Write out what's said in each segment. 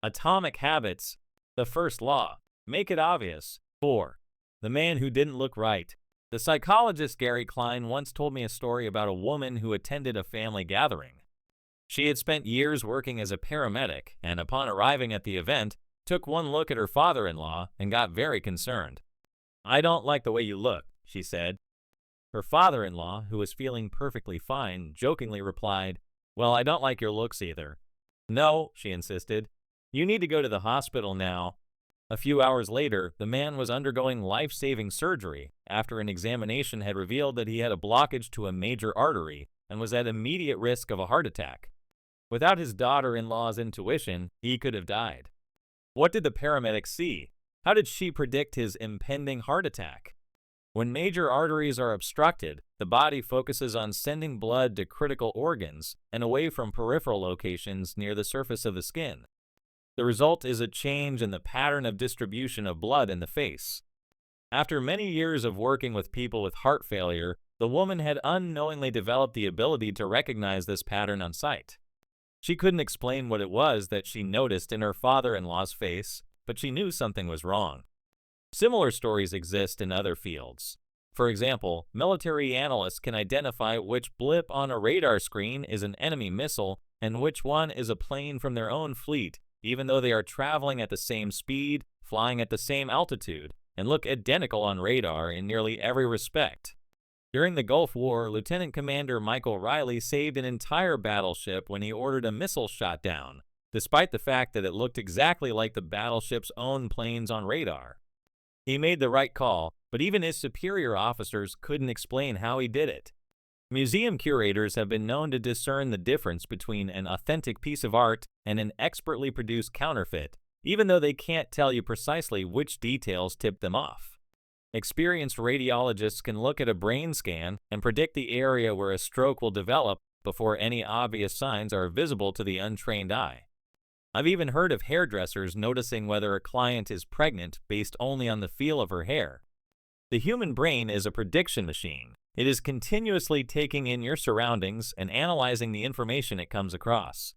Atomic habits. The first law. Make it obvious. 4. The man who didn't look right. The psychologist Gary Klein once told me a story about a woman who attended a family gathering. She had spent years working as a paramedic and upon arriving at the event, took one look at her father-in-law and got very concerned. "I don't like the way you look," she said. Her father-in-law, who was feeling perfectly fine, jokingly replied, "Well, I don't like your looks either." "No," she insisted. "You need to go to the hospital now." A few hours later, the man was undergoing life-saving surgery after an examination had revealed that he had a blockage to a major artery and was at immediate risk of a heart attack. Without his daughter-in-law's intuition, he could have died. What did the paramedic see? How did she predict his impending heart attack? When major arteries are obstructed, the body focuses on sending blood to critical organs and away from peripheral locations near the surface of the skin. The result is a change in the pattern of distribution of blood in the face. After many years of working with people with heart failure, the woman had unknowingly developed the ability to recognize this pattern on sight. She couldn't explain what it was that she noticed in her father-in-law's face, but she knew something was wrong. Similar stories exist in other fields. For example, military analysts can identify which blip on a radar screen is an enemy missile and which one is a plane from their own fleet, even though they are traveling at the same speed, flying at the same altitude, and look identical on radar in nearly every respect. During the Gulf War, Lieutenant Commander Michael Riley saved an entire battleship when he ordered a missile shot down, despite the fact that it looked exactly like the battleship's own planes on radar. He made the right call, but even his superior officers couldn't explain how he did it. Museum curators have been known to discern the difference between an authentic piece of art and an expertly produced counterfeit, even though they can't tell you precisely which details tipped them off. Experienced radiologists can look at a brain scan and predict the area where a stroke will develop before any obvious signs are visible to the untrained eye. I've even heard of hairdressers noticing whether a client is pregnant based only on the feel of her hair. The human brain is a prediction machine. It is continuously taking in your surroundings and analyzing the information it comes across.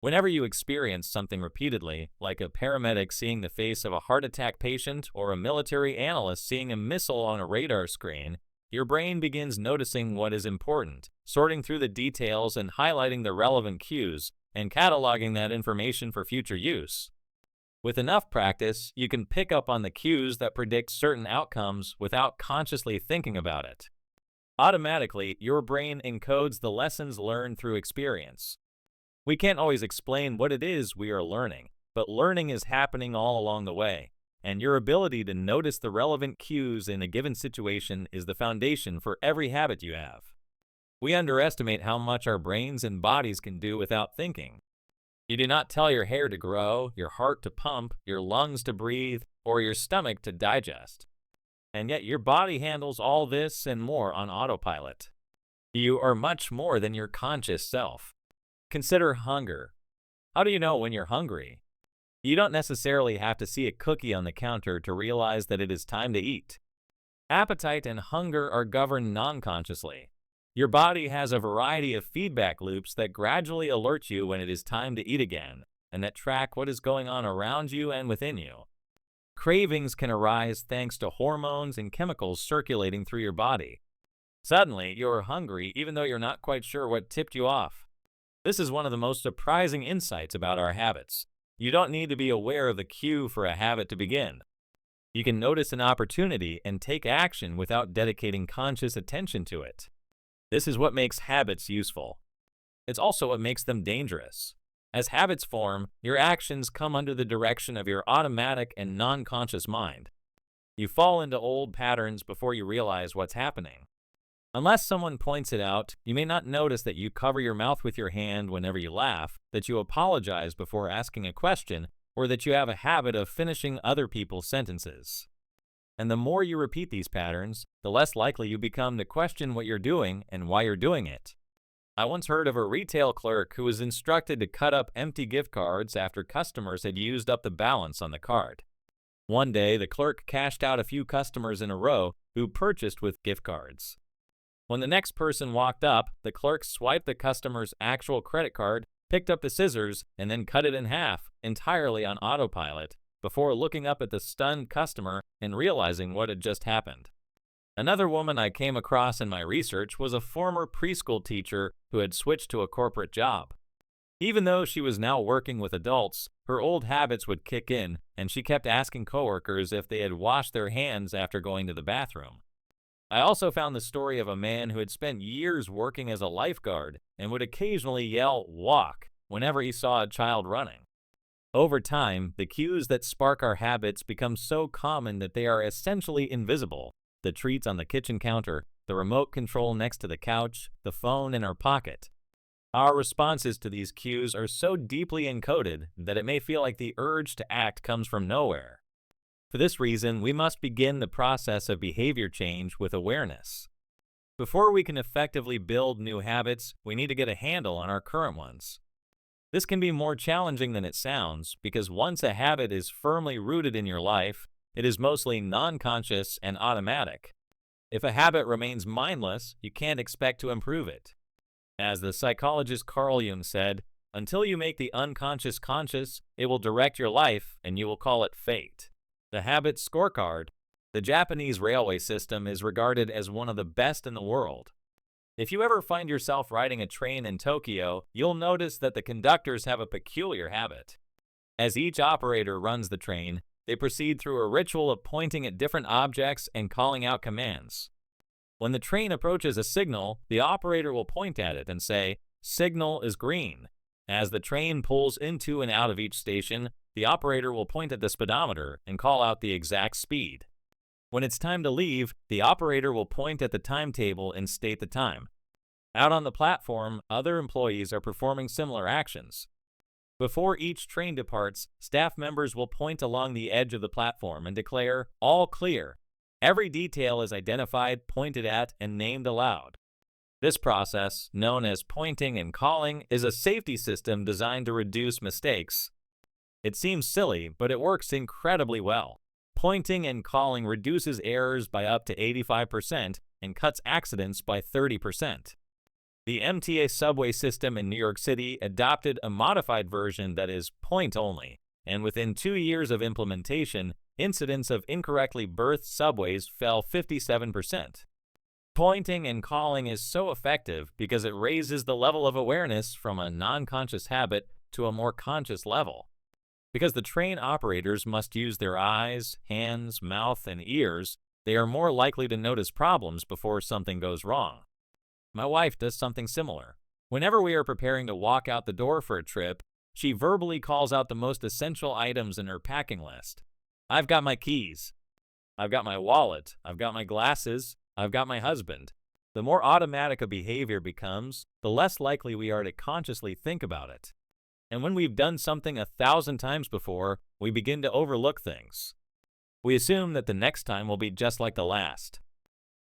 Whenever you experience something repeatedly, like a paramedic seeing the face of a heart attack patient or a military analyst seeing a missile on a radar screen, your brain begins noticing what is important, sorting through the details and highlighting the relevant cues, and cataloging that information for future use. With enough practice, you can pick up on the cues that predict certain outcomes without consciously thinking about it. Automatically, your brain encodes the lessons learned through experience. We can't always explain what it is we are learning, but learning is happening all along the way, and your ability to notice the relevant cues in a given situation is the foundation for every habit you have. We underestimate how much our brains and bodies can do without thinking. You do not tell your hair to grow, your heart to pump, your lungs to breathe, or your stomach to digest. And yet your body handles all this and more on autopilot. You are much more than your conscious self. Consider hunger. How do you know when you're hungry? You don't necessarily have to see a cookie on the counter to realize that it is time to eat. Appetite and hunger are governed non-consciously. Your body has a variety of feedback loops that gradually alert you when it is time to eat again, and that track what is going on around you and within you. Cravings can arise thanks to hormones and chemicals circulating through your body. Suddenly, you're hungry even though you're not quite sure what tipped you off. This is one of the most surprising insights about our habits. You don't need to be aware of the cue for a habit to begin. You can notice an opportunity and take action without dedicating conscious attention to it. This is what makes habits useful. It's also what makes them dangerous. As habits form, your actions come under the direction of your automatic and non-conscious mind. You fall into old patterns before you realize what's happening. Unless someone points it out, you may not notice that you cover your mouth with your hand whenever you laugh, that you apologize before asking a question, or that you have a habit of finishing other people's sentences. And the more you repeat these patterns, the less likely you become to question what you're doing and why you're doing it. I once heard of a retail clerk who was instructed to cut up empty gift cards after customers had used up the balance on the card. One day, the clerk cashed out a few customers in a row who purchased with gift cards. When the next person walked up, the clerk swiped the customer's actual credit card, picked up the scissors, and then cut it in half, entirely on autopilot, before looking up at the stunned customer and realizing what had just happened. Another woman I came across in my research was a former preschool teacher who had switched to a corporate job. Even though she was now working with adults, her old habits would kick in, and she kept asking coworkers if they had washed their hands after going to the bathroom. I also found the story of a man who had spent years working as a lifeguard and would occasionally yell "walk" whenever he saw a child running. Over time, the cues that spark our habits become so common that they are essentially invisible. The treats on the kitchen counter, the remote control next to the couch, the phone in our pocket. Our responses to these cues are so deeply encoded that it may feel like the urge to act comes from nowhere. For this reason, we must begin the process of behavior change with awareness. Before we can effectively build new habits, we need to get a handle on our current ones. This can be more challenging than it sounds because once a habit is firmly rooted in your life, it is mostly non-conscious and automatic. If a habit remains mindless, you can't expect to improve it. As the psychologist Carl Jung said, until you make the unconscious conscious, it will direct your life and you will call it fate. The habit scorecard, the Japanese railway system, is regarded as one of the best in the world. If you ever find yourself riding a train in Tokyo, you'll notice that the conductors have a peculiar habit. As each operator runs the train, they proceed through a ritual of pointing at different objects and calling out commands. When the train approaches a signal, the operator will point at it and say, "Signal is green." As the train pulls into and out of each station, the operator will point at the speedometer and call out the exact speed. When it's time to leave, the operator will point at the timetable and state the time. Out on the platform, other employees are performing similar actions. Before each train departs, staff members will point along the edge of the platform and declare, "All clear." Every detail is identified, pointed at, and named aloud. This process, known as pointing and calling, is a safety system designed to reduce mistakes. It seems silly, but it works incredibly well. Pointing and calling reduces errors by up to 85% and cuts accidents by 30%. The MTA subway system in New York City adopted a modified version that is point only, and within 2 years of implementation, incidents of incorrectly berthed subways fell 57%. Pointing and calling is so effective because it raises the level of awareness from a non-conscious habit to a more conscious level. Because the train operators must use their eyes, hands, mouth, and ears, they are more likely to notice problems before something goes wrong. My wife does something similar. Whenever we are preparing to walk out the door for a trip, she verbally calls out the most essential items in her packing list. I've got my keys. I've got my wallet. I've got my glasses. I've got my husband. The more automatic a behavior becomes, the less likely we are to consciously think about it. And when we've done something 1,000 times before, we begin to overlook things. We assume that the next time will be just like the last.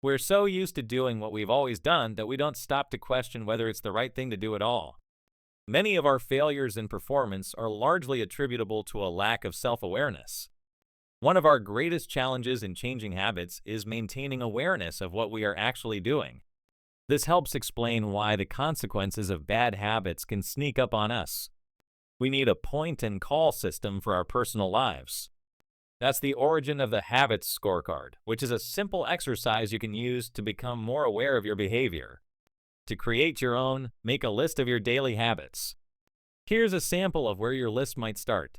We're so used to doing what we've always done that we don't stop to question whether it's the right thing to do at all. Many of our failures in performance are largely attributable to a lack of self-awareness. One of our greatest challenges in changing habits is maintaining awareness of what we are actually doing. This helps explain why the consequences of bad habits can sneak up on us. We need a point and call system for our personal lives. That's the origin of the habits scorecard, which is a simple exercise you can use to become more aware of your behavior. To create your own, make a list of your daily habits. Here's a sample of where your list might start.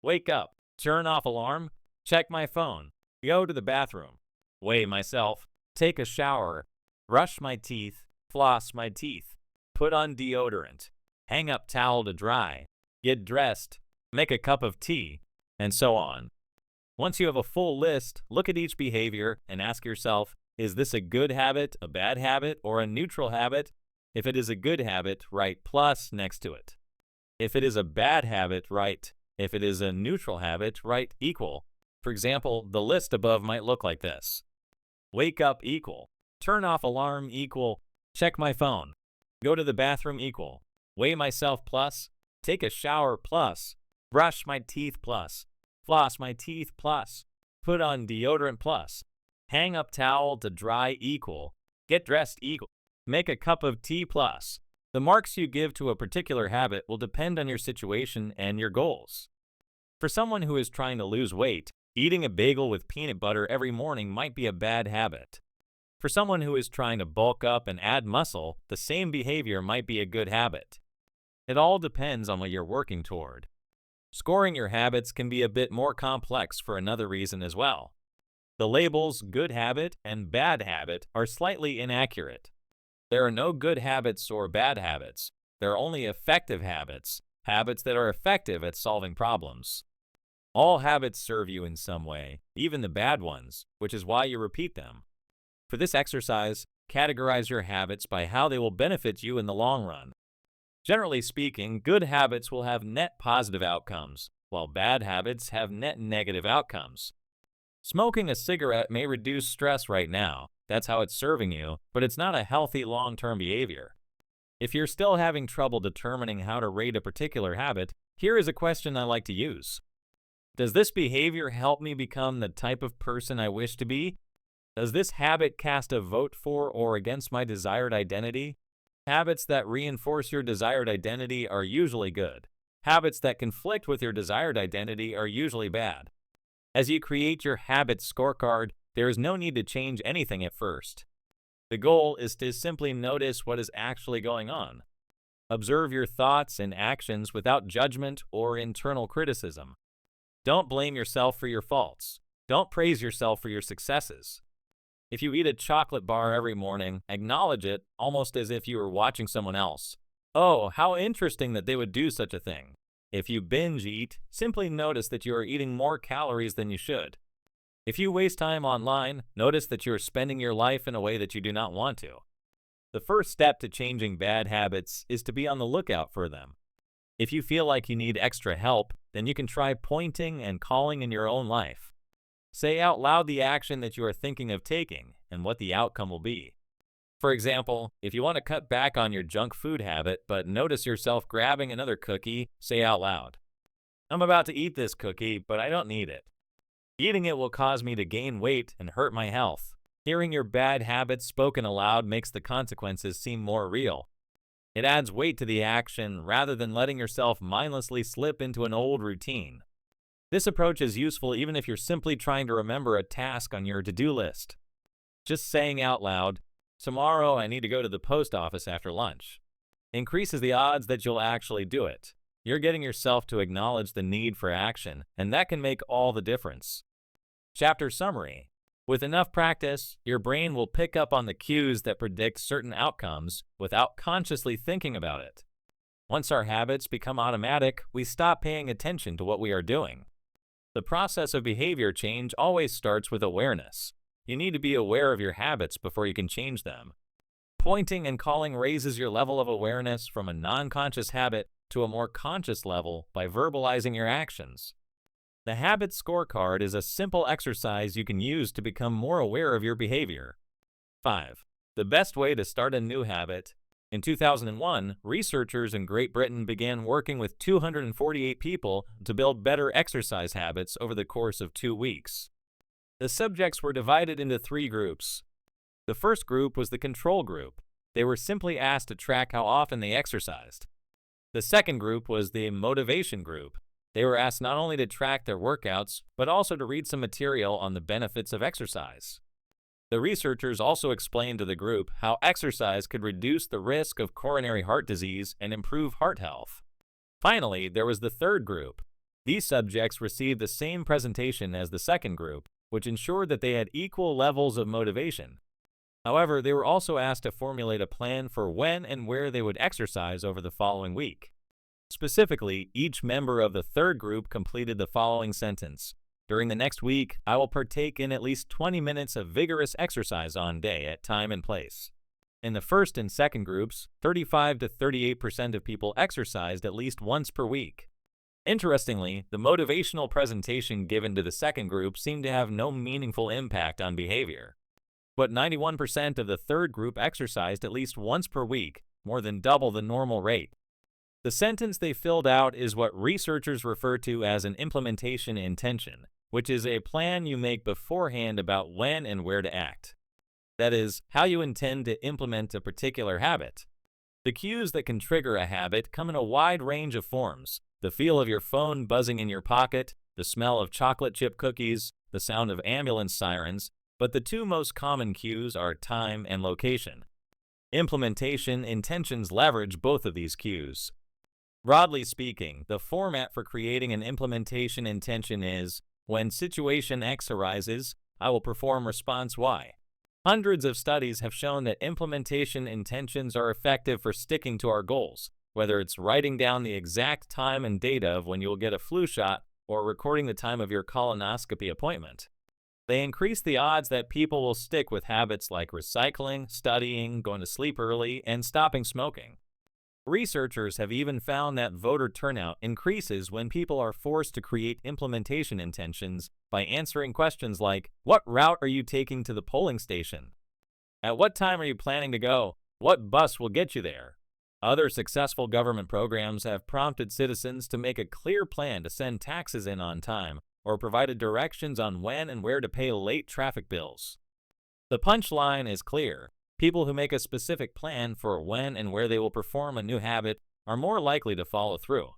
Wake up, turn off alarm, check my phone, go to the bathroom, weigh myself, take a shower, brush my teeth, floss my teeth, put on deodorant, hang up towel to dry, get dressed, make a cup of tea, and so on. Once you have a full list, look at each behavior and ask yourself, is this a good habit, a bad habit, or a neutral habit? If it is a good habit, write plus next to it. If it is a bad habit, write. If it is a neutral habit, write equal. For example, the list above might look like this. Wake up equal. Turn off alarm equal. Check my phone. Go to the bathroom equal. Weigh myself plus. Take a shower plus. Brush my teeth plus. Floss my teeth plus. Put on deodorant plus. Hang up towel to dry equal. Get dressed equal. Make a cup of tea plus. The marks you give to a particular habit will depend on your situation and your goals. For someone who is trying to lose weight, eating a bagel with peanut butter every morning might be a bad habit. For someone who is trying to bulk up and add muscle, the same behavior might be a good habit. It all depends on what you're working toward. Scoring your habits can be a bit more complex for another reason as well. The labels good habit and bad habit are slightly inaccurate. There are no good habits or bad habits. There are only effective habits, habits that are effective at solving problems. All habits serve you in some way, even the bad ones, which is why you repeat them. For this exercise, categorize your habits by how they will benefit you in the long run. Generally speaking, good habits will have net positive outcomes, while bad habits have net negative outcomes. Smoking a cigarette may reduce stress right now, that's how it's serving you, but it's not a healthy long-term behavior. If you're still having trouble determining how to rate a particular habit, here is a question I like to use. Does this behavior help me become the type of person I wish to be? Does this habit cast a vote for or against my desired identity? Habits that reinforce your desired identity are usually good. Habits that conflict with your desired identity are usually bad. As you create your habit scorecard, there is no need to change anything at first. The goal is to simply notice what is actually going on. Observe your thoughts and actions without judgment or internal criticism. Don't blame yourself for your faults. Don't praise yourself for your successes. If you eat a chocolate bar every morning, acknowledge it almost as if you were watching someone else. Oh, how interesting that they would do such a thing. If you binge eat, simply notice that you are eating more calories than you should. If you waste time online, notice that you are spending your life in a way that you do not want to. The first step to changing bad habits is to be on the lookout for them. If you feel like you need extra help, then you can try pointing and calling in your own life. Say out loud the action that you are thinking of taking and what the outcome will be. For example, if you want to cut back on your junk food habit but notice yourself grabbing another cookie, say out loud, "I'm about to eat this cookie, but I don't need it. Eating it will cause me to gain weight and hurt my health." Hearing your bad habits spoken aloud makes the consequences seem more real. It adds weight to the action rather than letting yourself mindlessly slip into an old routine. This approach is useful even if you're simply trying to remember a task on your to-do list. Just saying out loud, "Tomorrow I need to go to the post office after lunch," increases the odds that you'll actually do it. You're getting yourself to acknowledge the need for action, and that can make all the difference. Chapter summary. With enough practice, your brain will pick up on the cues that predict certain outcomes without consciously thinking about it. Once our habits become automatic, we stop paying attention to what we are doing. The process of behavior change always starts with awareness. You need to be aware of your habits before you can change them. Pointing and calling raises your level of awareness from a non-conscious habit to a more conscious level by verbalizing your actions. The habit scorecard is a simple exercise you can use to become more aware of your behavior. 5. The best way to start a new habit. In 2001, researchers in Great Britain began working with 248 people to build better exercise habits over the course of 2 weeks. The subjects were divided into 3 groups. The first group was the control group. They were simply asked to track how often they exercised. The second group was the motivation group. They were asked not only to track their workouts, but also to read some material on the benefits of exercise. The researchers also explained to the group how exercise could reduce the risk of coronary heart disease and improve heart health. Finally, there was the third group. These subjects received the same presentation as the second group, which ensured that they had equal levels of motivation. However, they were also asked to formulate a plan for when and where they would exercise over the following week. Specifically, each member of the third group completed the following sentence: "During the next week, I will partake in at least 20 minutes of vigorous exercise on day at time and place." In the first and second groups, 35 to 38% of people exercised at least once per week. Interestingly, the motivational presentation given to the second group seemed to have no meaningful impact on behavior. But 91% of the third group exercised at least once per week, more than double the normal rate. The sentence they filled out is what researchers refer to as an implementation intention, which is a plan you make beforehand about when and where to act. That is, how you intend to implement a particular habit. The cues that can trigger a habit come in a wide range of forms: the feel of your phone buzzing in your pocket, the smell of chocolate chip cookies, the sound of ambulance sirens, but the two most common cues are time and location. Implementation intentions leverage both of these cues. Broadly speaking, the format for creating an implementation intention is: when situation X arises, I will perform response Y. Hundreds of studies have shown that implementation intentions are effective for sticking to our goals, whether it's writing down the exact time and date of when you will get a flu shot or recording the time of your colonoscopy appointment. They increase the odds that people will stick with habits like recycling, studying, going to sleep early, and stopping smoking. Researchers have even found that voter turnout increases when people are forced to create implementation intentions by answering questions like, "What route are you taking to the polling station? At what time are you planning to go? What bus will get you there?" Other successful government programs have prompted citizens to make a clear plan to send taxes in on time, or provided directions on when and where to pay late traffic bills. The punchline is clear: people who make a specific plan for when and where they will perform a new habit are more likely to follow through.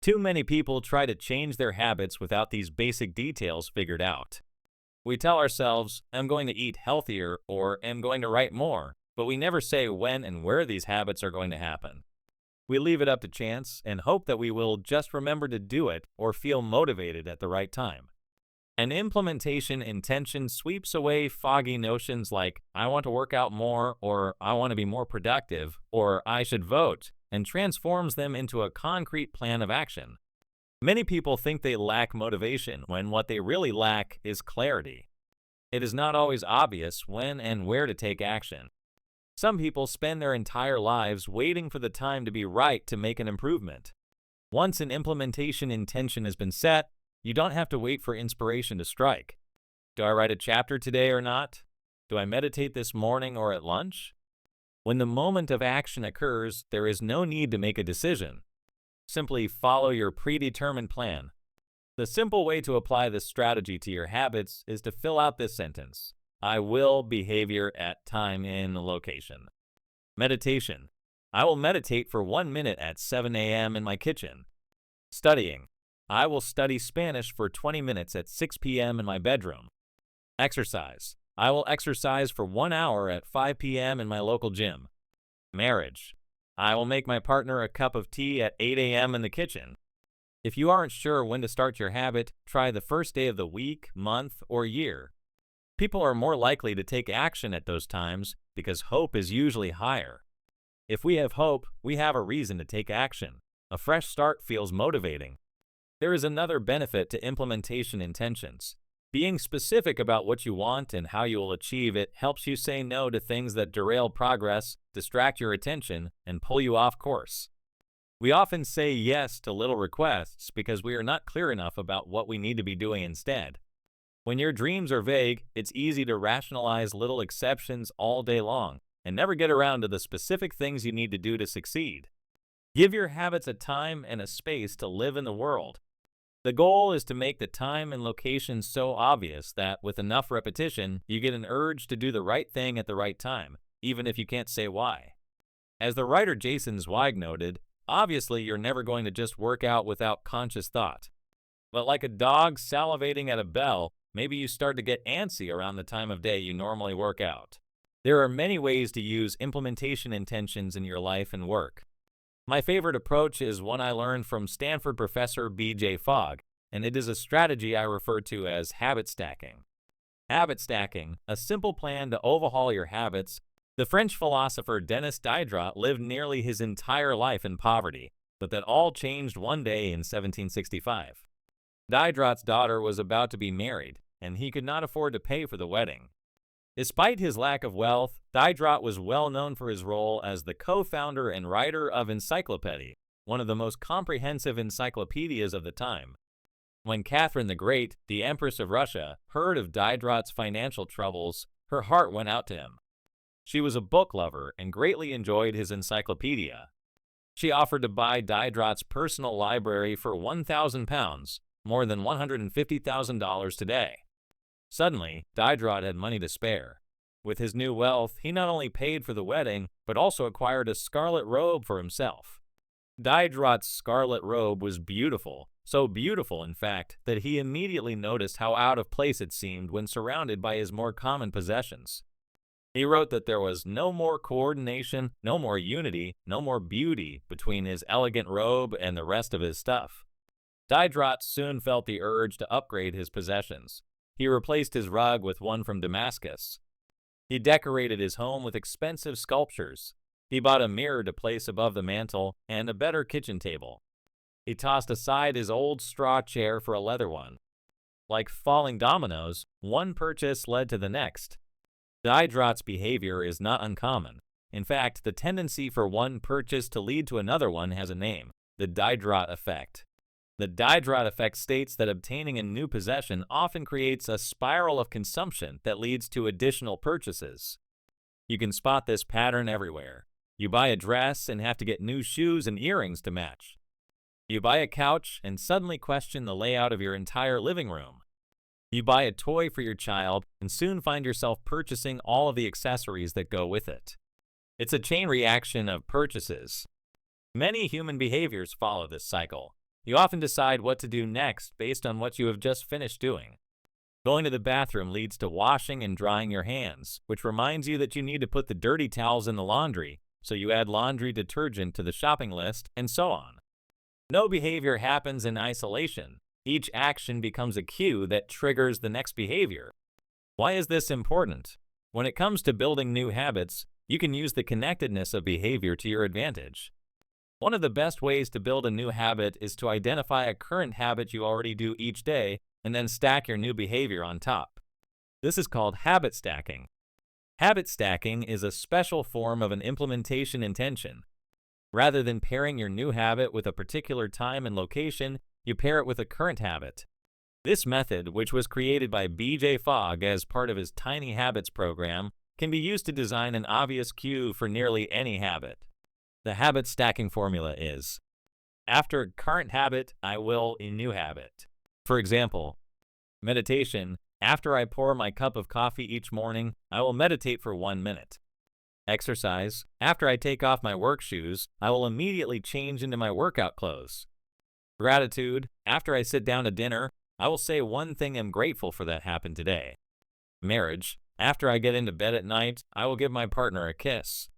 Too many people try to change their habits without these basic details figured out. We tell ourselves, "I'm going to eat healthier," or "I'm going to write more," but we never say when and where these habits are going to happen. We leave it up to chance and hope that we will just remember to do it or feel motivated at the right time. An implementation intention sweeps away foggy notions like, "I want to work out more," or "I want to be more productive," or "I should vote," and transforms them into a concrete plan of action. Many people think they lack motivation when what they really lack is clarity. It is not always obvious when and where to take action. Some people spend their entire lives waiting for the time to be right to make an improvement. Once an implementation intention has been set, you don't have to wait for inspiration to strike. Do I write a chapter today or not? Do I meditate this morning or at lunch? When the moment of action occurs, there is no need to make a decision. Simply follow your predetermined plan. The simple way to apply this strategy to your habits is to fill out this sentence: I will behavior at time in location. Meditation: I will meditate for 1 minute at 7 a.m. in my kitchen. Studying: I will study Spanish for 20 minutes at 6 p.m. in my bedroom. Exercise: I will exercise for 1 hour at 5 p.m. in my local gym. Marriage: I will make my partner a cup of tea at 8 a.m. in the kitchen. If you aren't sure when to start your habit, try the first day of the week, month, or year. People are more likely to take action at those times because hope is usually higher. If we have hope, we have a reason to take action. A fresh start feels motivating. There is another benefit to implementation intentions. Being specific about what you want and how you will achieve it helps you say no to things that derail progress, distract your attention, and pull you off course. We often say yes to little requests because we are not clear enough about what we need to be doing instead. When your dreams are vague, it's easy to rationalize little exceptions all day long and never get around to the specific things you need to do to succeed. Give your habits a time and a space to live in the world. The goal is to make the time and location so obvious that, with enough repetition, you get an urge to do the right thing at the right time, even if you can't say why. As the writer Jason Zweig noted, obviously you're never going to just work out without conscious thought. But like a dog salivating at a bell, maybe you start to get antsy around the time of day you normally work out. There are many ways to use implementation intentions in your life and work. My favorite approach is one I learned from Stanford professor B.J. Fogg, and it is a strategy I refer to as habit stacking. Habit stacking, a simple plan to overhaul your habits. The French philosopher Denis Diderot lived nearly his entire life in poverty, but that all changed one day in 1765. Diderot's daughter was about to be married, and he could not afford to pay for the wedding. Despite his lack of wealth, Diderot was well known for his role as the co-founder and writer of Encyclopedia, one of the most comprehensive encyclopedias of the time. When Catherine the Great, the Empress of Russia, heard of Diderot's financial troubles, her heart went out to him. She was a book lover and greatly enjoyed his encyclopedia. She offered to buy Diderot's personal library for £1,000, more than $150,000 today. Suddenly, Diderot had money to spare. With his new wealth, he not only paid for the wedding, but also acquired a scarlet robe for himself. Diderot's scarlet robe was beautiful, so beautiful, in fact, that he immediately noticed how out of place it seemed when surrounded by his more common possessions. He wrote that there was no more coordination, no more unity, no more beauty between his elegant robe and the rest of his stuff. Diderot soon felt the urge to upgrade his possessions. He replaced his rug with one from Damascus. He decorated his home with expensive sculptures. He bought a mirror to place above the mantel and a better kitchen table. He tossed aside his old straw chair for a leather one. Like falling dominoes, one purchase led to the next. Diderot's behavior is not uncommon. In fact, the tendency for one purchase to lead to another one has a name: the Diderot effect. The Diderot effect states that obtaining a new possession often creates a spiral of consumption that leads to additional purchases. You can spot this pattern everywhere. You buy a dress and have to get new shoes and earrings to match. You buy a couch and suddenly question the layout of your entire living room. You buy a toy for your child and soon find yourself purchasing all of the accessories that go with it. It's a chain reaction of purchases. Many human behaviors follow this cycle. You often decide what to do next based on what you have just finished doing. Going to the bathroom leads to washing and drying your hands, which reminds you that you need to put the dirty towels in the laundry, so you add laundry detergent to the shopping list, and so on. No behavior happens in isolation. Each action becomes a cue that triggers the next behavior. Why is this important? When it comes to building new habits, you can use the connectedness of behavior to your advantage. One of the best ways to build a new habit is to identify a current habit you already do each day and then stack your new behavior on top. This is called habit stacking. Habit stacking is a special form of an implementation intention. Rather than pairing your new habit with a particular time and location, you pair it with a current habit. This method, which was created by B.J. Fogg as part of his Tiny Habits program, can be used to design an obvious cue for nearly any habit. The habit stacking formula is: after current habit, I will a new habit. For example, meditation. After I pour my cup of coffee each morning, I will meditate for 1 minute. Exercise. After I take off my work shoes, I will immediately change into my workout clothes. Gratitude. After I sit down to dinner, I will say one thing I'm grateful for that happened today. Marriage. After I get into bed at night, I will give my partner a kiss.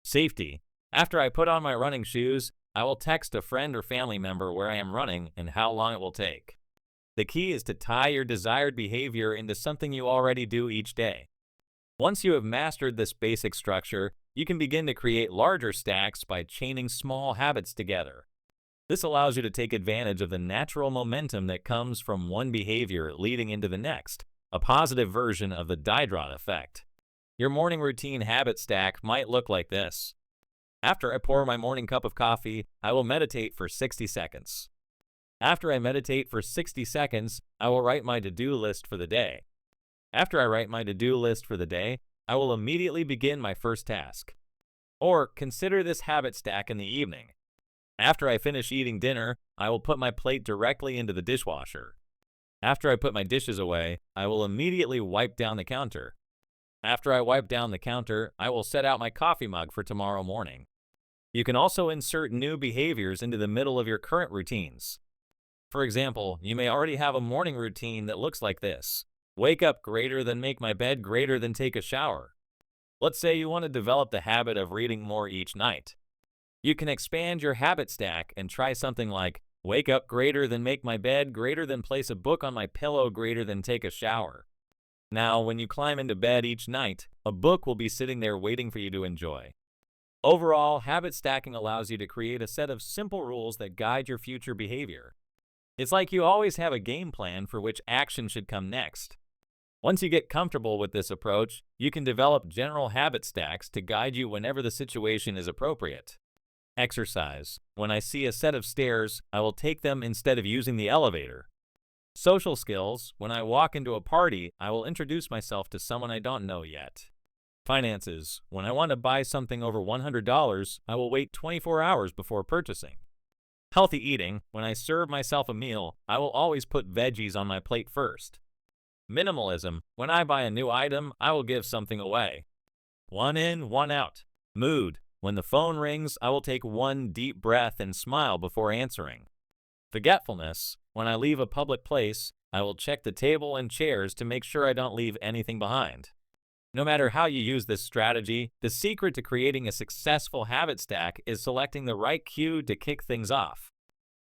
Safety. After I put on my running shoes, I will text a friend or family member where I am running and how long it will take. The key is to tie your desired behavior into something you already do each day. Once you have mastered this basic structure, you can begin to create larger stacks by chaining small habits together. This allows you to take advantage of the natural momentum that comes from one behavior leading into the next, a positive version of the Diderot effect. Your morning routine habit stack might look like this. After I pour my morning cup of coffee, I will meditate for 60 seconds. After I meditate for 60 seconds, I will write my to-do list for the day. After I write my to-do list for the day, I will immediately begin my first task. Or consider this habit stack in the evening. After I finish eating dinner, I will put my plate directly into the dishwasher. After I put my dishes away, I will immediately wipe down the counter. After I wipe down the counter, I will set out my coffee mug for tomorrow morning. You can also insert new behaviors into the middle of your current routines. For example, you may already have a morning routine that looks like this: wake up greater than make my bed greater than take a shower. Let's say you want to develop the habit of reading more each night. You can expand your habit stack and try something like wake up greater than make my bed greater than place a book on my pillow greater than take a shower. Now, when you climb into bed each night, a book will be sitting there waiting for you to enjoy. Overall, habit stacking allows you to create a set of simple rules that guide your future behavior. It's like you always have a game plan for which action should come next. Once you get comfortable with this approach, you can develop general habit stacks to guide you whenever the situation is appropriate. Exercise. When I see a set of stairs, I will take them instead of using the elevator. Social skills. When I walk into a party, I will introduce myself to someone I don't know yet. Finances. When I want to buy something over $100, I will wait 24 hours before purchasing. Healthy eating. When I serve myself a meal, I will always put veggies on my plate first. Minimalism. When I buy a new item, I will give something away. One in, one out. Mood. When the phone rings, I will take one deep breath and smile before answering. Forgetfulness. When I leave a public place, I will check the table and chairs to make sure I don't leave anything behind. No matter how you use this strategy, the secret to creating a successful habit stack is selecting the right cue to kick things off.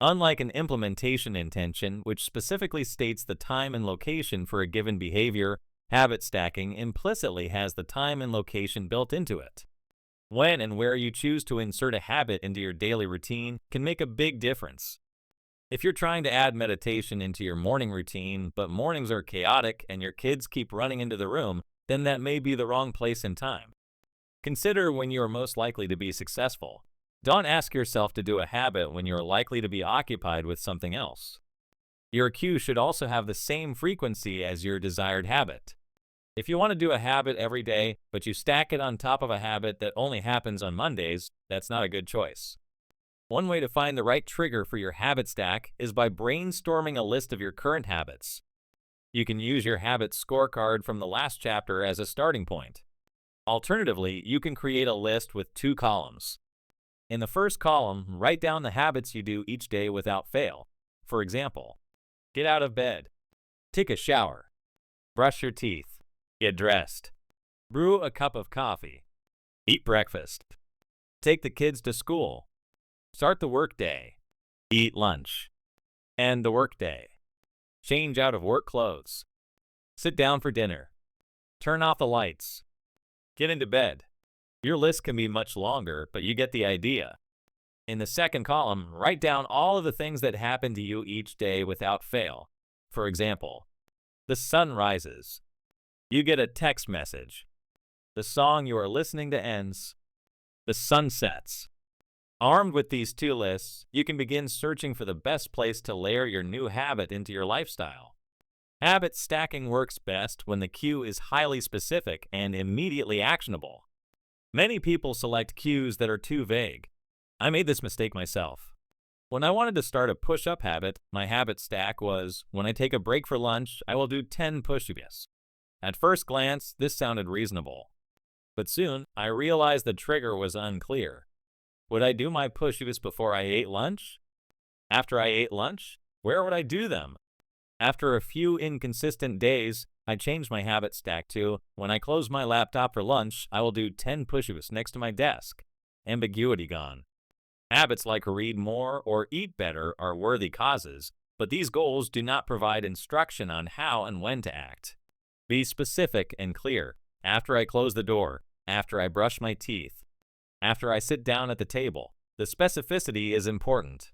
Unlike an implementation intention, which specifically states the time and location for a given behavior, habit stacking implicitly has the time and location built into it. When and where you choose to insert a habit into your daily routine can make a big difference. If you're trying to add meditation into your morning routine, but mornings are chaotic and your kids keep running into the room, then that may be the wrong place and time. Consider when you are most likely to be successful. Don't ask yourself to do a habit when you are likely to be occupied with something else. Your cue should also have the same frequency as your desired habit. If you want to do a habit every day, but you stack it on top of a habit that only happens on Mondays, that's not a good choice. One way to find the right trigger for your habit stack is by brainstorming a list of your current habits. You can use your habit scorecard from the last chapter as a starting point. Alternatively, you can create a list with 2 columns. In the first column, write down the habits you do each day without fail. For example, get out of bed, take a shower, brush your teeth, get dressed, brew a cup of coffee, eat breakfast, take the kids to school, start the workday, eat lunch, end the workday, change out of work clothes, sit down for dinner, turn off the lights, get into bed. Your list can be much longer, but you get the idea. In the second column, write down all of the things that happen to you each day without fail. For example, the sun rises. You get a text message. The song you are listening to ends. The sun sets. Armed with these 2 lists, you can begin searching for the best place to layer your new habit into your lifestyle. Habit stacking works best when the cue is highly specific and immediately actionable. Many people select cues that are too vague. I made this mistake myself. When I wanted to start a push-up habit, my habit stack was, when I take a break for lunch, I will do 10 push-ups. At first glance, this sounded reasonable. But soon, I realized the trigger was unclear. Would I do my push-ups before I ate lunch? After I ate lunch? Where would I do them? After a few inconsistent days, I changed my habit stack to, when I close my laptop for lunch, I will do 10 push-ups next to my desk. Ambiguity gone. Habits like read more or eat better are worthy causes, but these goals do not provide instruction on how and when to act. Be specific and clear. After I close the door, after I brush my teeth, after I sit down at the table. The specificity is important.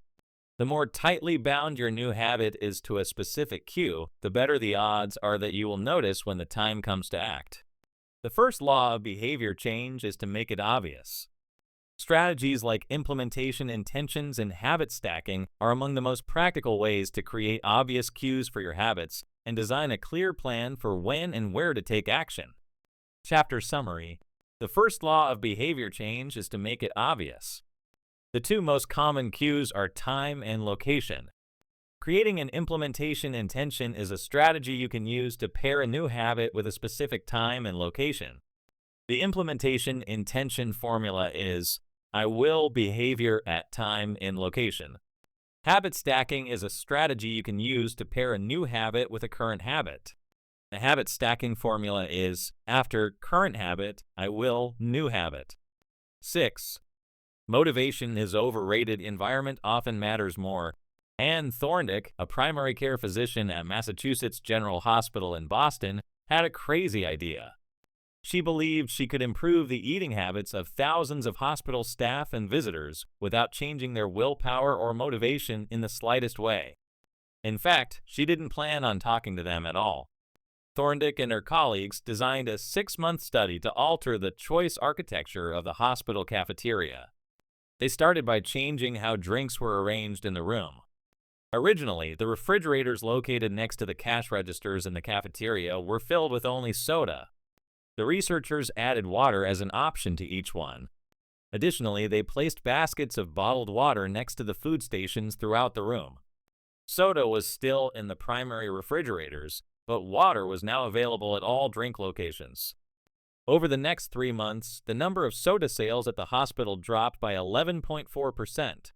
The more tightly bound your new habit is to a specific cue, the better the odds are that you will notice when the time comes to act. The first law of behavior change is to make it obvious. Strategies like implementation intentions and habit stacking are among the most practical ways to create obvious cues for your habits and design a clear plan for when and where to take action. Chapter summary. The first law of behavior change is to make it obvious. The 2 most common cues are time and location. Creating an implementation intention is a strategy you can use to pair a new habit with a specific time and location. The implementation intention formula is, I will behavior at time in location. Habit stacking is a strategy you can use to pair a new habit with a current habit. The habit stacking formula is, after current habit, I will new habit. 6. Motivation is overrated. Environment often matters more. Anne Thorndike, a primary care physician at Massachusetts General Hospital in Boston, had a crazy idea. She believed she could improve the eating habits of thousands of hospital staff and visitors without changing their willpower or motivation in the slightest way. In fact, she didn't plan on talking to them at all. Thorndike and her colleagues designed a 6-month study to alter the choice architecture of the hospital cafeteria. They started by changing how drinks were arranged in the room. Originally, the refrigerators located next to the cash registers in the cafeteria were filled with only soda. The researchers added water as an option to each one. Additionally, they placed baskets of bottled water next to the food stations throughout the room. Soda was still in the primary refrigerators, but water was now available at all drink locations. Over the next 3 months, the number of soda sales at the hospital dropped by 11.4%.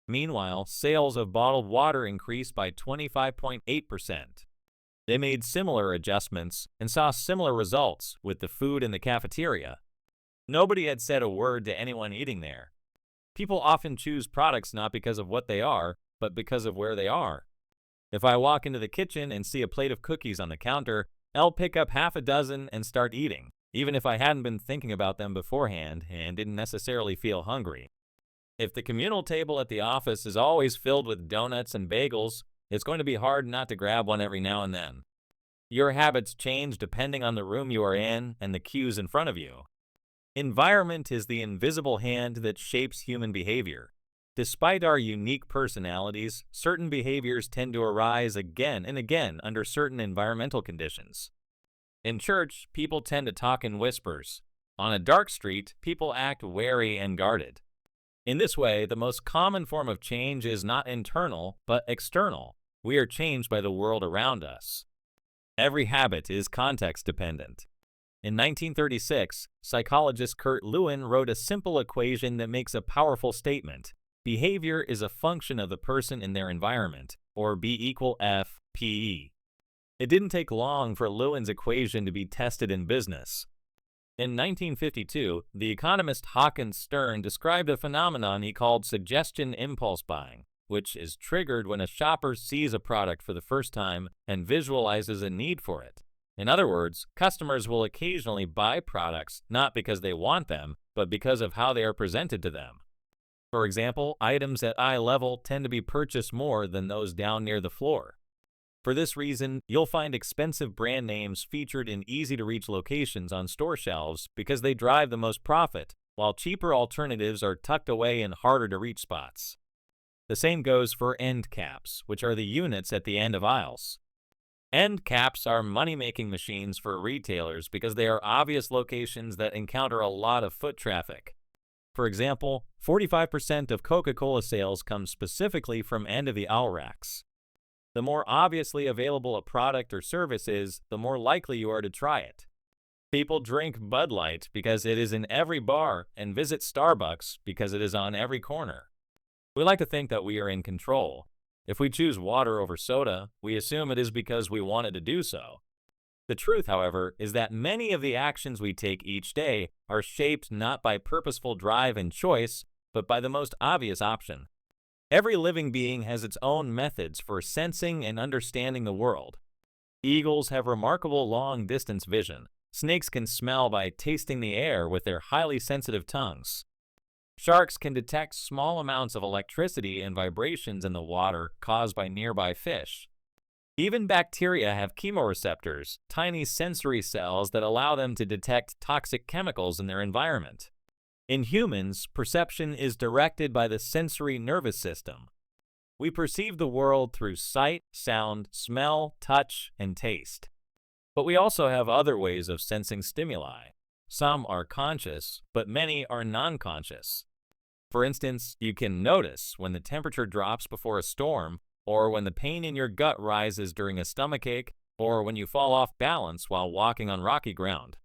Meanwhile, sales of bottled water increased by 25.8%. They made similar adjustments and saw similar results with the food in the cafeteria. Nobody had said a word to anyone eating there. People often choose products not because of what they are, but because of where they are. If I walk into the kitchen and see a plate of cookies on the counter, I'll pick up half a dozen and start eating, even if I hadn't been thinking about them beforehand and didn't necessarily feel hungry. If the communal table at the office is always filled with donuts and bagels, it's going to be hard not to grab one every now and then. Your habits change depending on the room you are in and the cues in front of you. Environment is the invisible hand that shapes human behavior. Despite our unique personalities, certain behaviors tend to arise again and again under certain environmental conditions. In church, people tend to talk in whispers. On a dark street, people act wary and guarded. In this way, the most common form of change is not internal, but external. We are changed by the world around us. Every habit is context-dependent. In 1936, psychologist Kurt Lewin wrote a simple equation that makes a powerful statement. Behavior is a function of the person in their environment, or B equal F, PE. It didn't take long for Lewin's equation to be tested in business. In 1952, the economist Hawkins Stern described a phenomenon he called suggestion impulse buying, which is triggered when a shopper sees a product for the first time and visualizes a need for it. In other words, customers will occasionally buy products not because they want them, but because of how they are presented to them. For example, items at eye level tend to be purchased more than those down near the floor. For this reason, you'll find expensive brand names featured in easy-to-reach locations on store shelves because they drive the most profit, while cheaper alternatives are tucked away in harder-to-reach spots. The same goes for end caps, which are the units at the end of aisles. End caps are money-making machines for retailers because they are obvious locations that encounter a lot of foot traffic. For example, 45% of Coca-Cola sales come specifically from end-of-the-aisle racks. The more obviously available a product or service is, the more likely you are to try it. People drink Bud Light because it is in every bar and visit Starbucks because it is on every corner. We like to think that we are in control. If we choose water over soda, we assume it is because we wanted to do so. The truth, however, is that many of the actions we take each day are shaped not by purposeful drive and choice, but by the most obvious option. Every living being has its own methods for sensing and understanding the world. Eagles have remarkable long-distance vision. Snakes can smell by tasting the air with their highly sensitive tongues. Sharks can detect small amounts of electricity and vibrations in the water caused by nearby fish. Even bacteria have chemoreceptors, tiny sensory cells that allow them to detect toxic chemicals in their environment. In humans, perception is directed by the sensory nervous system. We perceive the world through sight, sound, smell, touch, and taste. But we also have other ways of sensing stimuli. Some are conscious, but many are non-conscious. For instance, you can notice when the temperature drops before a storm, or when the pain in your gut rises during a stomachache, or when you fall off balance while walking on rocky ground.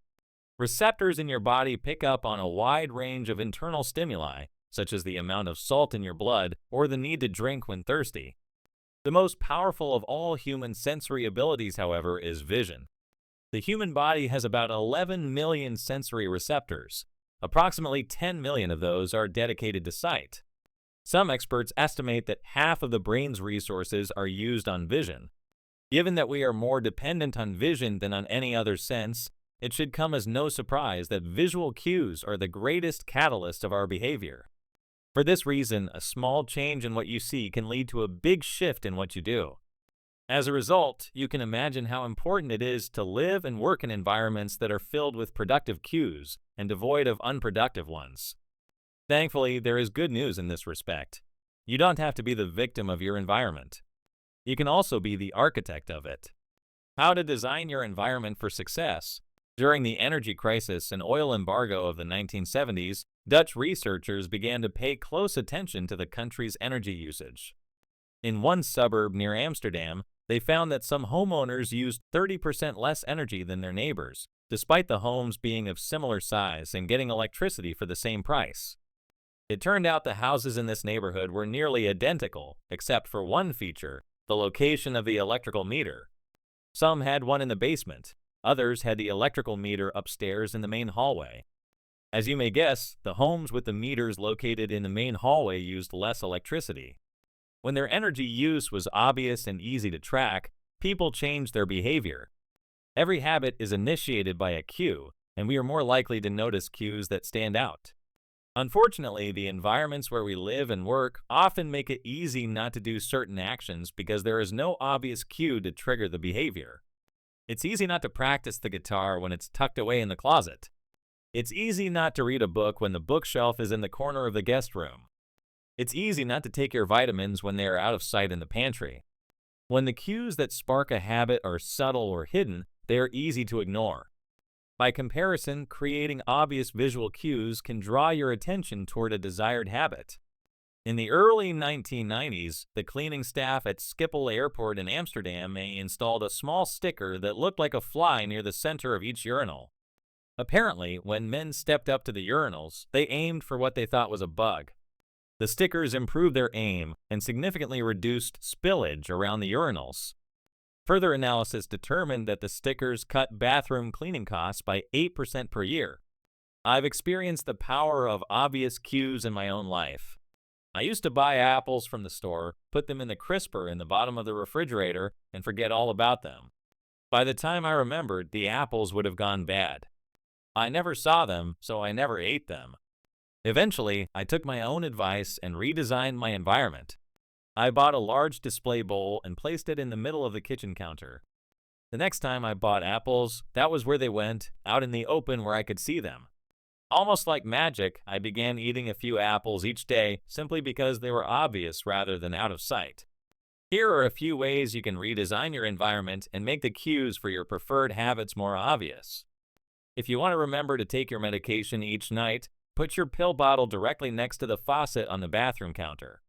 Receptors in your body pick up on a wide range of internal stimuli, such as the amount of salt in your blood or the need to drink when thirsty. The most powerful of all human sensory abilities, however, is vision. The human body has about 11 million sensory receptors. Approximately 10 million of those are dedicated to sight. Some experts estimate that half of the brain's resources are used on vision. Given that we are more dependent on vision than on any other sense, it should come as no surprise that visual cues are the greatest catalyst of our behavior. For this reason, a small change in what you see can lead to a big shift in what you do. As a result, you can imagine how important it is to live and work in environments that are filled with productive cues and devoid of unproductive ones. Thankfully, there is good news in this respect. You don't have to be the victim of your environment. You can also be the architect of it. How to design your environment for success. During the energy crisis and oil embargo of the 1970s, Dutch researchers began to pay close attention to the country's energy usage. In one suburb near Amsterdam, They found that some homeowners used 30% less energy than their neighbors, despite the homes being of similar size and getting electricity for the same price. It turned out the houses in this neighborhood were nearly identical, except for one feature, the location of the electrical meter. Some had one in the basement, others had the electrical meter upstairs in the main hallway. As you may guess, the homes with the meters located in the main hallway used less electricity. When their energy use was obvious and easy to track, people changed their behavior. Every habit is initiated by a cue, and we are more likely to notice cues that stand out. Unfortunately, the environments where we live and work often make it easy not to do certain actions because there is no obvious cue to trigger the behavior. It's easy not to practice the guitar when it's tucked away in the closet. It's easy not to read a book when the bookshelf is in the corner of the guest room. It's easy not to take your vitamins when they are out of sight in the pantry. When the cues that spark a habit are subtle or hidden, they are easy to ignore. By comparison, creating obvious visual cues can draw your attention toward a desired habit. In the early 1990s, the cleaning staff at Schiphol Airport in Amsterdam installed a small sticker that looked like a fly near the center of each urinal. Apparently, when men stepped up to the urinals, they aimed for what they thought was a bug. The stickers improved their aim and significantly reduced spillage around the urinals. Further analysis determined that the stickers cut bathroom cleaning costs by 8% per year. I've experienced the power of obvious cues in my own life. I used to buy apples from the store, put them in the crisper in the bottom of the refrigerator, and forget all about them. By the time I remembered, the apples would have gone bad. I never saw them, so I never ate them. Eventually, I took my own advice and redesigned my environment. I bought a large display bowl and placed it in the middle of the kitchen counter. The next time I bought apples, that was where they went, out in the open where I could see them. Almost like magic, I began eating a few apples each day simply because they were obvious rather than out of sight. Here are a few ways you can redesign your environment and make the cues for your preferred habits more obvious. If you want to remember to take your medication each night, put your pill bottle directly next to the faucet on the bathroom counter.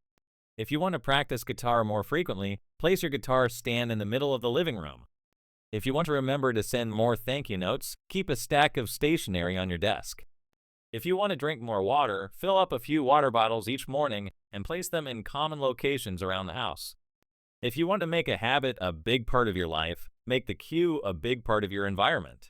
If you want to practice guitar more frequently, place your guitar stand in the middle of the living room. If you want to remember to send more thank you notes, keep a stack of stationery on your desk. If you want to drink more water, fill up a few water bottles each morning and place them in common locations around the house. If you want to make a habit a big part of your life, make the cue a big part of your environment.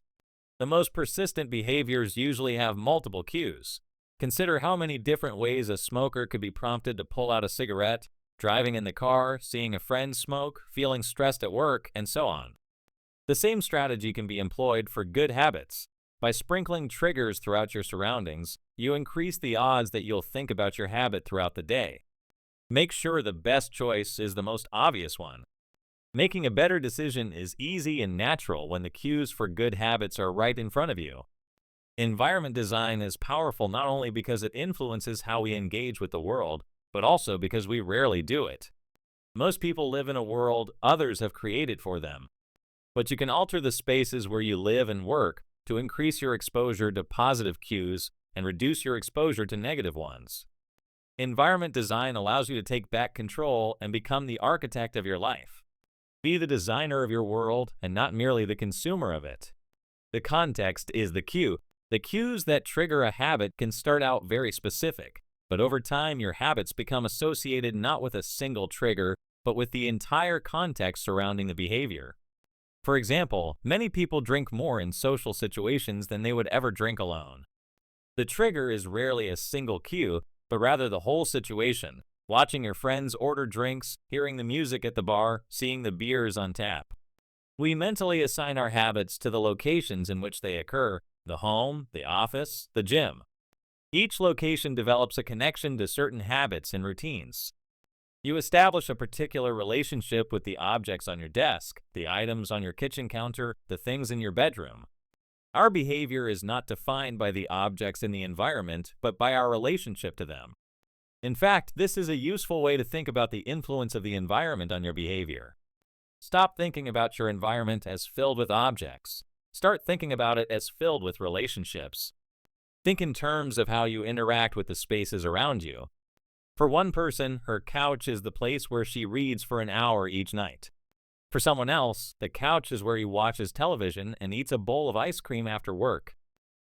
The most persistent behaviors usually have multiple cues. Consider how many different ways a smoker could be prompted to pull out a cigarette, driving in the car, seeing a friend smoke, feeling stressed at work, and so on. The same strategy can be employed for good habits. By sprinkling triggers throughout your surroundings, you increase the odds that you'll think about your habit throughout the day. Make sure the best choice is the most obvious one. Making a better decision is easy and natural when the cues for good habits are right in front of you. Environment design is powerful not only because it influences how we engage with the world, but also because we rarely do it. Most people live in a world others have created for them. But you can alter the spaces where you live and work to increase your exposure to positive cues and reduce your exposure to negative ones. Environment design allows you to take back control and become the architect of your life. Be the designer of your world and not merely the consumer of it. The context is the cue. The cues that trigger a habit can start out very specific, but over time your habits become associated not with a single trigger, but with the entire context surrounding the behavior. For example, many people drink more in social situations than they would ever drink alone. The trigger is rarely a single cue, but rather the whole situation, watching your friends order drinks, hearing the music at the bar, seeing the beers on tap. We mentally assign our habits to the locations in which they occur, the home, the office, the gym. Each location develops a connection to certain habits and routines. You establish a particular relationship with the objects on your desk, the items on your kitchen counter, the things in your bedroom. Our behavior is not defined by the objects in the environment, but by our relationship to them. In fact, this is a useful way to think about the influence of the environment on your behavior. Stop thinking about your environment as filled with objects. Start thinking about it as filled with relationships. Think in terms of how you interact with the spaces around you. For one person, her couch is the place where she reads for an hour each night. For someone else, the couch is where he watches television and eats a bowl of ice cream after work.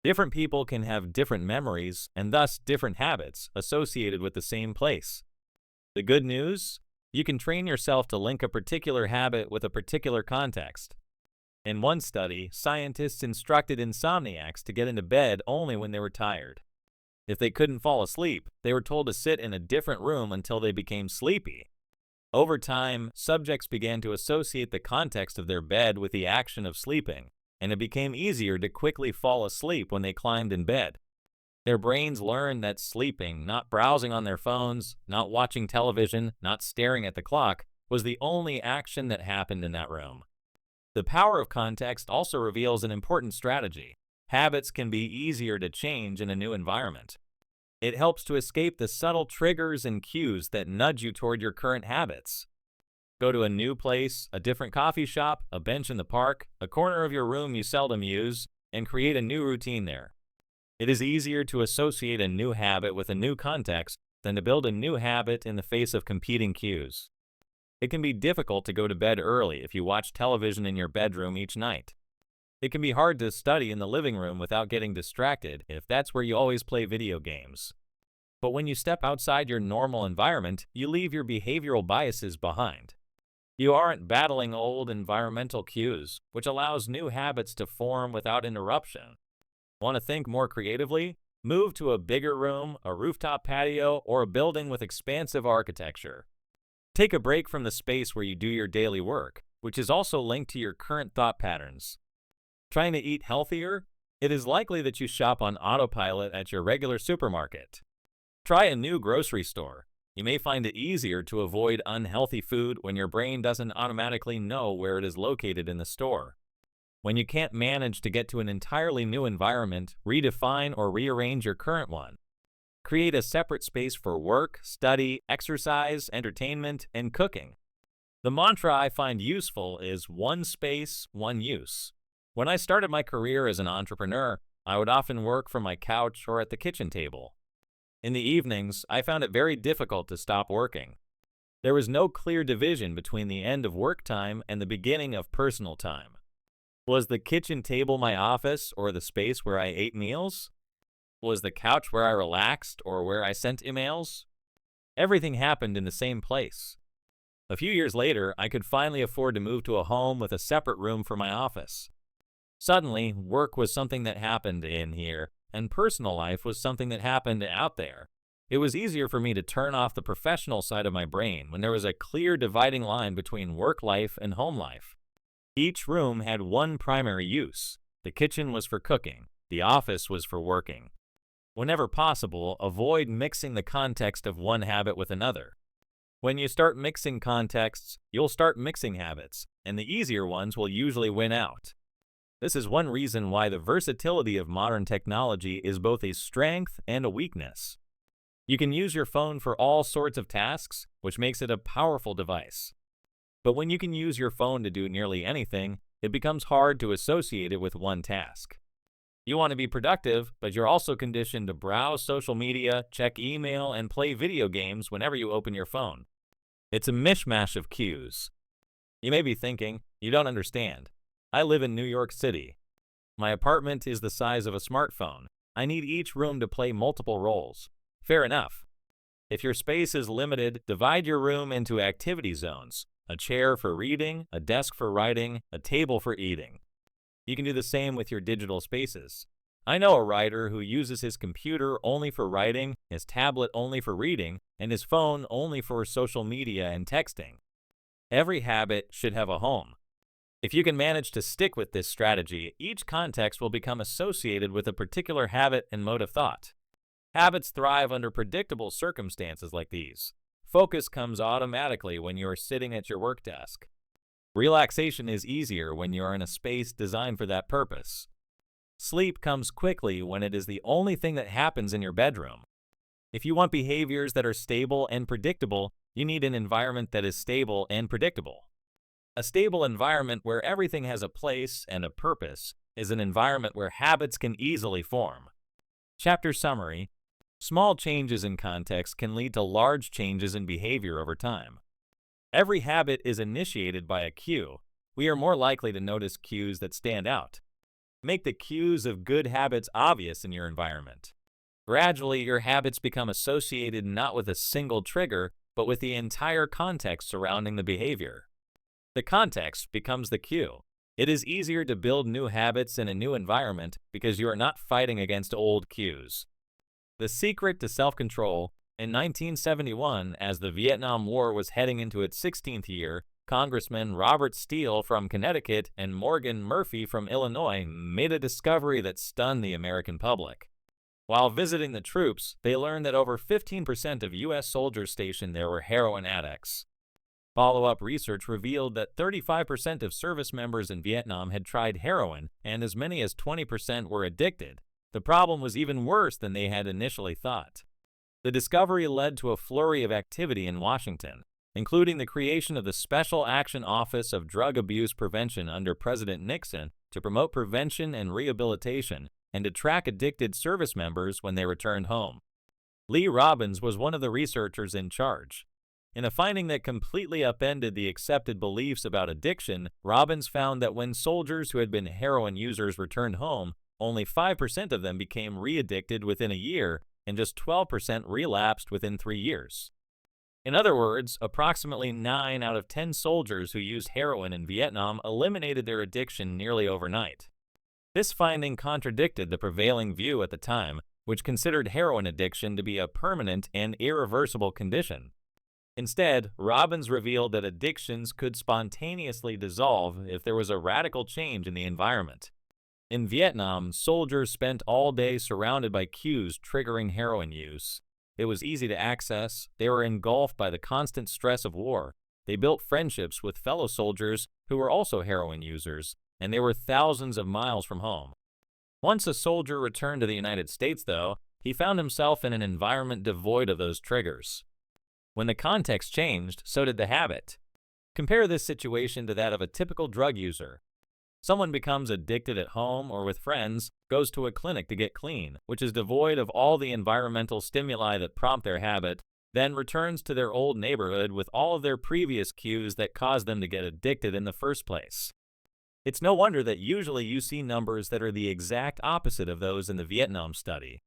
Different people can have different memories and thus different habits associated with the same place. The good news? You can train yourself to link a particular habit with a particular context. In one study, scientists instructed insomniacs to get into bed only when they were tired. If they couldn't fall asleep, they were told to sit in a different room until they became sleepy. Over time, subjects began to associate the context of their bed with the action of sleeping, and it became easier to quickly fall asleep when they climbed in bed. Their brains learned that sleeping, not browsing on their phones, not watching television, not staring at the clock, was the only action that happened in that room. The power of context also reveals an important strategy. Habits can be easier to change in a new environment. It helps to escape the subtle triggers and cues that nudge you toward your current habits. Go to a new place, a different coffee shop, a bench in the park, a corner of your room you seldom use, and create a new routine there. It is easier to associate a new habit with a new context than to build a new habit in the face of competing cues. It can be difficult to go to bed early if you watch television in your bedroom each night. It can be hard to study in the living room without getting distracted if that's where you always play video games. But when you step outside your normal environment, you leave your behavioral biases behind. You aren't battling old environmental cues, which allows new habits to form without interruption. Want to think more creatively? Move to a bigger room, a rooftop patio, or a building with expansive architecture. Take a break from the space where you do your daily work, which is also linked to your current thought patterns. Trying to eat healthier? It is likely that you shop on autopilot at your regular supermarket. Try a new grocery store. You may find it easier to avoid unhealthy food when your brain doesn't automatically know where it is located in the store. When you can't manage to get to an entirely new environment, redefine or rearrange your current one. Create a separate space for work, study, exercise, entertainment, and cooking. The mantra I find useful is one space, one use. When I started my career as an entrepreneur, I would often work from my couch or at the kitchen table. In the evenings, I found it very difficult to stop working. There was no clear division between the end of work time and the beginning of personal time. Was the kitchen table my office or the space where I ate meals? Was the couch where I relaxed or where I sent emails? Everything happened in the same place. A few years later, I could finally afford to move to a home with a separate room for my office. Suddenly, work was something that happened in here, and personal life was something that happened out there. It was easier for me to turn off the professional side of my brain when there was a clear dividing line between work life and home life. Each room had one primary use. The kitchen was for cooking. The office was for working. Whenever possible, avoid mixing the context of one habit with another. When you start mixing contexts, you'll start mixing habits, and the easier ones will usually win out. This is one reason why the versatility of modern technology is both a strength and a weakness. You can use your phone for all sorts of tasks, which makes it a powerful device. But when you can use your phone to do nearly anything, it becomes hard to associate it with one task. You want to be productive, but you're also conditioned to browse social media, check email, and play video games whenever you open your phone. It's a mishmash of cues. You may be thinking, you don't understand. I live in New York City. My apartment is the size of a smartphone. I need each room to play multiple roles. Fair enough. If your space is limited, divide your room into activity zones. A chair for reading, a desk for writing, a table for eating. You can do the same with your digital spaces. I know a writer who uses his computer only for writing, his tablet only for reading, and his phone only for social media and texting. Every habit should have a home. If you can manage to stick with this strategy, each context will become associated with a particular habit and mode of thought. Habits thrive under predictable circumstances like these. Focus comes automatically when you are sitting at your work desk. Relaxation is easier when you are in a space designed for that purpose. Sleep comes quickly when it is the only thing that happens in your bedroom. If you want behaviors that are stable and predictable, you need an environment that is stable and predictable. A stable environment where everything has a place and a purpose is an environment where habits can easily form. Chapter summary: small changes in context can lead to large changes in behavior over time. Every habit is initiated by a cue. We are more likely to notice cues that stand out. Make the cues of good habits obvious in your environment. Gradually, your habits become associated not with a single trigger, but with the entire context surrounding the behavior. The context becomes the cue. It is easier to build new habits in a new environment because you are not fighting against old cues. The secret to self-control. In 1971, as the Vietnam War was heading into its 16th year, Congressman Robert Steele from Connecticut and Morgan Murphy from Illinois made a discovery that stunned the American public. While visiting the troops, they learned that over 15% of U.S. soldiers stationed there were heroin addicts. Follow-up research revealed that 35% of service members in Vietnam had tried heroin, and as many as 20% were addicted. The problem was even worse than they had initially thought. The discovery led to a flurry of activity in Washington, including the creation of the Special Action Office of Drug Abuse Prevention under President Nixon to promote prevention and rehabilitation and to track addicted service members when they returned home. Lee Robbins was one of the researchers in charge. In a finding that completely upended the accepted beliefs about addiction, Robbins found that when soldiers who had been heroin users returned home, only 5% of them became re-addicted within a year, and just 12% relapsed within 3 years. In other words, approximately 9 out of 10 soldiers who used heroin in Vietnam eliminated their addiction nearly overnight. This finding contradicted the prevailing view at the time, which considered heroin addiction to be a permanent and irreversible condition. Instead, Robbins revealed that addictions could spontaneously dissolve if there was a radical change in the environment. In Vietnam, soldiers spent all day surrounded by cues triggering heroin use. It was easy to access, they were engulfed by the constant stress of war, they built friendships with fellow soldiers who were also heroin users, and they were thousands of miles from home. Once a soldier returned to the United States, though, he found himself in an environment devoid of those triggers. When the context changed, so did the habit. Compare this situation to that of a typical drug user. Someone becomes addicted at home or with friends, goes to a clinic to get clean, which is devoid of all the environmental stimuli that prompt their habit, then returns to their old neighborhood with all of their previous cues that caused them to get addicted in the first place. It's no wonder that usually you see numbers that are the exact opposite of those in the Vietnam study.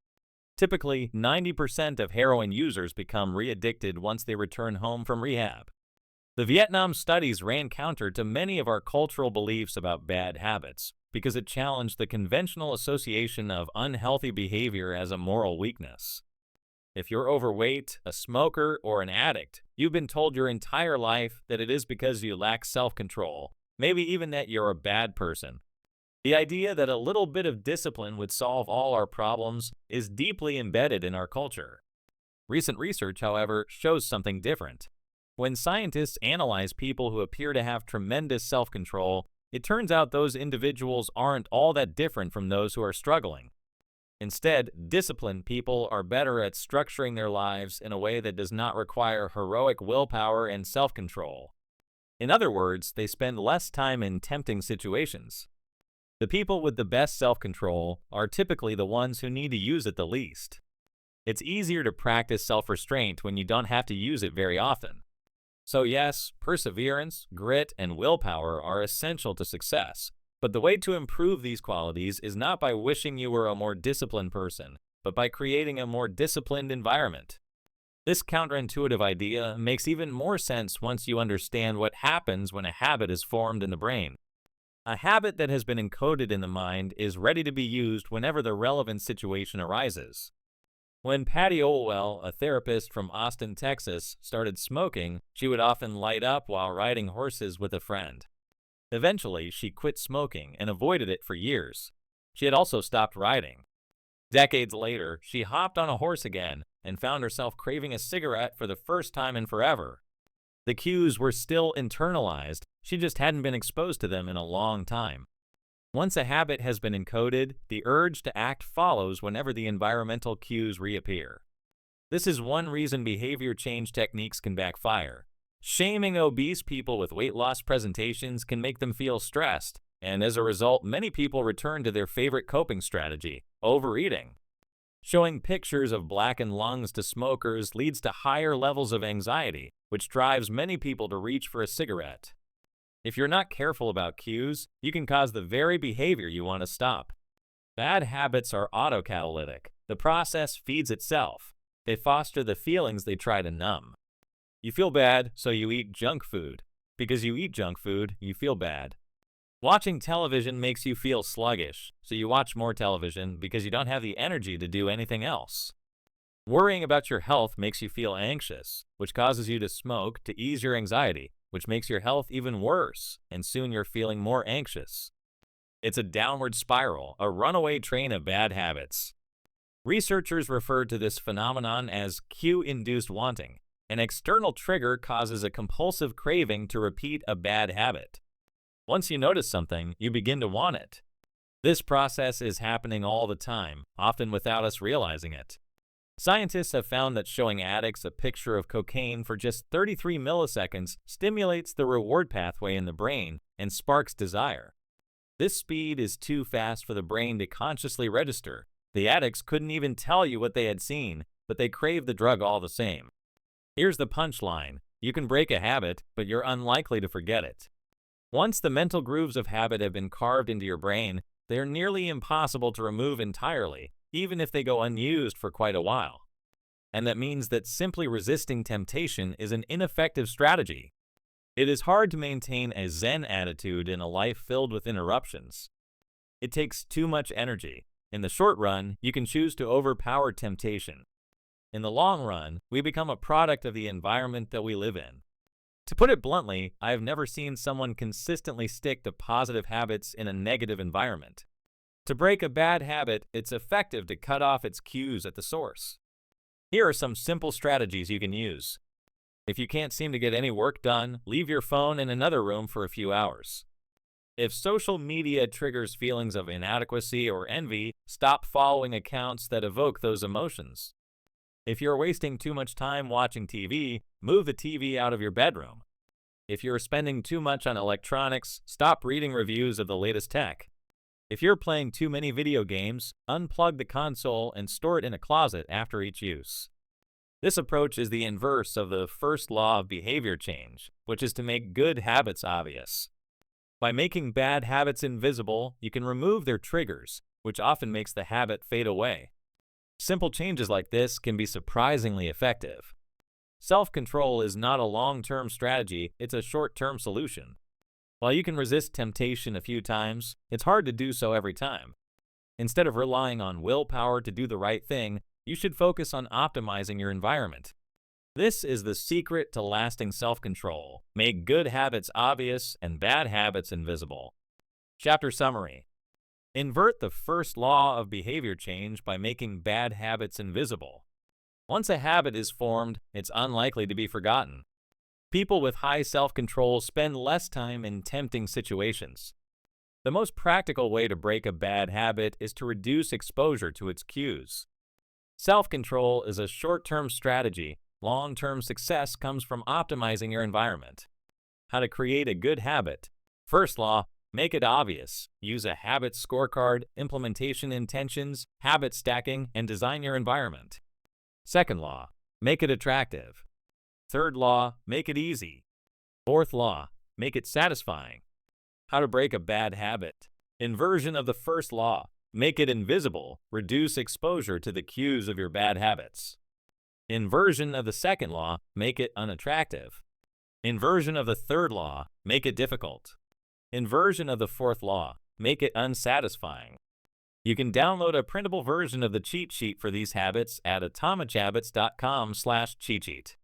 Typically, 90% of heroin users become re-addicted once they return home from rehab. The Vietnam studies ran counter to many of our cultural beliefs about bad habits because it challenged the conventional association of unhealthy behavior as a moral weakness. If you're overweight, a smoker, or an addict, you've been told your entire life that it is because you lack self-control, maybe even that you're a bad person. The idea that a little bit of discipline would solve all our problems is deeply embedded in our culture. Recent research, however, shows something different. When scientists analyze people who appear to have tremendous self-control, it turns out those individuals aren't all that different from those who are struggling. Instead, disciplined people are better at structuring their lives in a way that does not require heroic willpower and self-control. In other words, they spend less time in tempting situations. The people with the best self-control are typically the ones who need to use it the least. It's easier to practice self-restraint when you don't have to use it very often. So yes, perseverance, grit, and willpower are essential to success, but the way to improve these qualities is not by wishing you were a more disciplined person, but by creating a more disciplined environment. This counterintuitive idea makes even more sense once you understand what happens when a habit is formed in the brain. A habit that has been encoded in the mind is ready to be used whenever the relevant situation arises. When Patty Olwell, a therapist from Austin, Texas, started smoking, she would often light up while riding horses with a friend. Eventually, she quit smoking and avoided it for years. She had also stopped riding. Decades later, she hopped on a horse again and found herself craving a cigarette for the first time in forever. The cues were still internalized, she just hadn't been exposed to them in a long time. Once a habit has been encoded, the urge to act follows whenever the environmental cues reappear. This is one reason behavior change techniques can backfire. Shaming obese people with weight loss presentations can make them feel stressed, and as a result, many people return to their favorite coping strategy, overeating. Showing pictures of blackened lungs to smokers leads to higher levels of anxiety, which drives many people to reach for a cigarette. If you're not careful about cues, you can cause the very behavior you want to stop. Bad habits are autocatalytic. The process feeds itself. They foster the feelings they try to numb. You feel bad, so you eat junk food. Because you eat junk food, you feel bad. Watching television makes you feel sluggish, so you watch more television because you don't have the energy to do anything else. Worrying about your health makes you feel anxious, which causes you to smoke to ease your anxiety, which makes your health even worse, and soon you're feeling more anxious. It's a downward spiral, a runaway train of bad habits. Researchers refer to this phenomenon as cue-induced wanting. An external trigger causes a compulsive craving to repeat a bad habit. Once you notice something, you begin to want it. This process is happening all the time, often without us realizing it. Scientists have found that showing addicts a picture of cocaine for just 33 milliseconds stimulates the reward pathway in the brain and sparks desire. This speed is too fast for the brain to consciously register. The addicts couldn't even tell you what they had seen, but they craved the drug all the same. Here's the punchline. You can break a habit, but you're unlikely to forget it. Once the mental grooves of habit have been carved into your brain, they are nearly impossible to remove entirely, even if they go unused for quite a while. And that means that simply resisting temptation is an ineffective strategy. It is hard to maintain a Zen attitude in a life filled with interruptions. It takes too much energy. In the short run, you can choose to overpower temptation. In the long run, we become a product of the environment that we live in. To put it bluntly, I have never seen someone consistently stick to positive habits in a negative environment. To break a bad habit, it's effective to cut off its cues at the source. Here are some simple strategies you can use. If you can't seem to get any work done, leave your phone in another room for a few hours. If social media triggers feelings of inadequacy or envy, stop following accounts that evoke those emotions. If you're wasting too much time watching TV, move the TV out of your bedroom. If you're spending too much on electronics, stop reading reviews of the latest tech. If you're playing too many video games, unplug the console and store it in a closet after each use. This approach is the inverse of the first law of behavior change, which is to make good habits obvious. By making bad habits invisible, you can remove their triggers, which often makes the habit fade away. Simple changes like this can be surprisingly effective. Self-control is not a long-term strategy, it's a short-term solution. While you can resist temptation a few times, it's hard to do so every time. Instead of relying on willpower to do the right thing, you should focus on optimizing your environment. This is the secret to lasting self-control. Make good habits obvious and bad habits invisible. Chapter Summary. Invert the first law of behavior change by making bad habits invisible. Once a habit is formed, it's unlikely to be forgotten. People with high self-control spend less time in tempting situations. The most practical way to break a bad habit is to reduce exposure to its cues. Self-control is a short-term strategy. Long-term success comes from optimizing your environment. How to create a good habit. First law, make it obvious. Use a habit scorecard, implementation intentions, habit stacking, and design your environment. Second law, make it attractive. Third law, make it easy. Fourth law, make it satisfying. How to break a bad habit. Inversion of the first law, make it invisible. Reduce exposure to the cues of your bad habits. Inversion of the second law, make it unattractive. Inversion of the third law, make it difficult. Inversion of the fourth law, make it unsatisfying. You can download a printable version of the cheat sheet for these habits at atomichabits.com/cheat sheet.